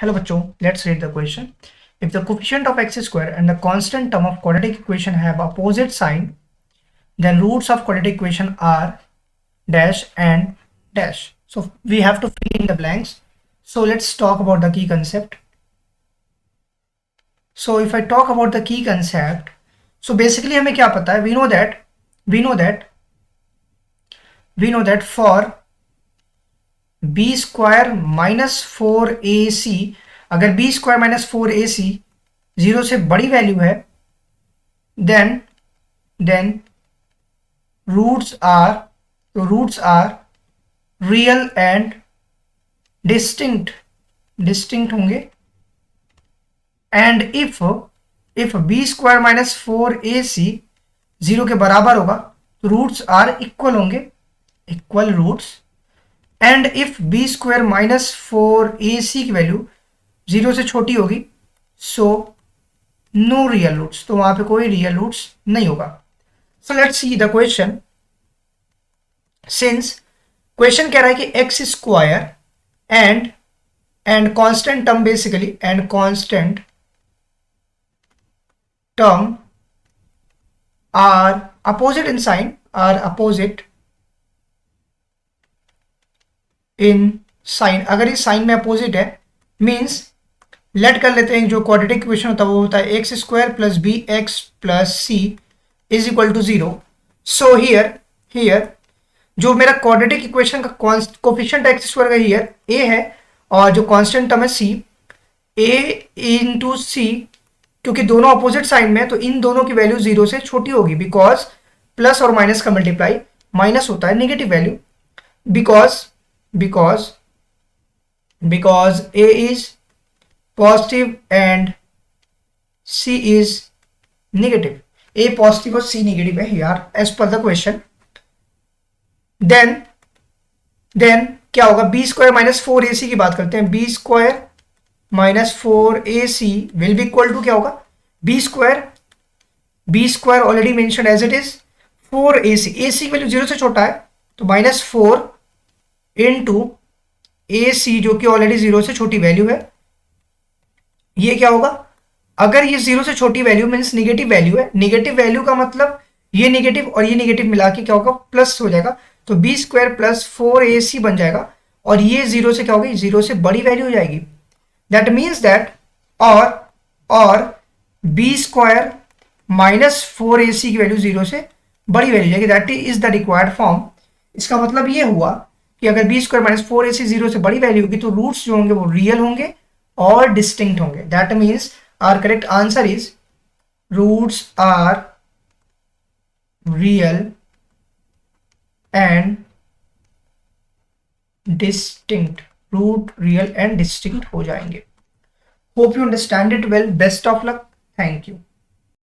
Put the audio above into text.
Hello बच्चों, let's read the question. If the coefficient of x square and the constant term of quadratic equation have opposite sign, then roots of quadratic equation are dash and dash. So we have to fill in the blanks. So let's talk about the key concept. So if I talk about the key concept, so basically हमें क्या पता है? We know that for b square minus 4ac, अगर b square minus 4ac 0 से बड़ी value है, then roots are real and distinct होंगे. And if b square minus 4ac 0 के बराबर होगा तो रूट्स आर इक्वल होंगे, equal roots. And if b square minus 4ac की वैल्यू 0 से छोटी होगी, सो नो रियल रूट्स, तो वहां पे कोई रियल रूट्स नहीं होगा. So let's see the question. Since question कह रहा है कि X square and constant term, basically and constant term are opposite in sign, अगर इस साइन में अपोजिट है, मीन्स लेट कर लेते हैं जो क्वाड्रेटिक इक्वेशन होता है वो होता है X square plus B X plus C is equal to 0. So here जो मेरा क्वाड्रेटिक इक्वेशन का कोफिशिएंट एक्स स्क्वायर का हियर ए है और जो कांस्टेंट टर्म है सी, ए इंटू सी, क्योंकि दोनों अपोजिट साइन में है तो इन दोनों की वैल्यू 0 से छोटी होगी, बिकॉज प्लस और माइनस का मल्टीप्लाई माइनस होता है negative value, because a is positive and c is negative. a positive और c negative है here as per the question. then क्या होगा? b square minus 4ac की बात करते हैं. b square minus 4ac will be equal to क्या होगा? b square already mentioned as it is 4ac. ac की वैल्यू 0 से छोटा है तो माइनस 4 इंटू AC जो कि ऑलरेडी 0 से छोटी वैल्यू है. ये क्या होगा? अगर ये 0 से छोटी वैल्यू मीन्स निगेटिव वैल्यू है. निगेटिव वैल्यू का मतलब ये निगेटिव और ये निगेटिव मिला के क्या होगा? प्लस हो जाएगा. तो बी स्क्वायर प्लस 4ac बन जाएगा और ये 0 से क्या होगी? 0 से बड़ी वैल्यू हो जाएगी. दैट मीन्स दैट और बी स्क्वायर माइनस 4ac की वैल्यू 0 से बड़ी वैल्यू हो जाएगी. That is the required form. इसका मतलब ये हुआ कि अगर बी स्क्वायर माइनस 4ac 0 से बड़ी वैल्यू होगी तो रूट्स जो होंगे वो रियल होंगे और डिस्टिंक्ट होंगे. That means our correct answer is roots are real and distinct. Root real and distinct हो जाएंगे. Hope you understand it well. Best of luck. Thank you.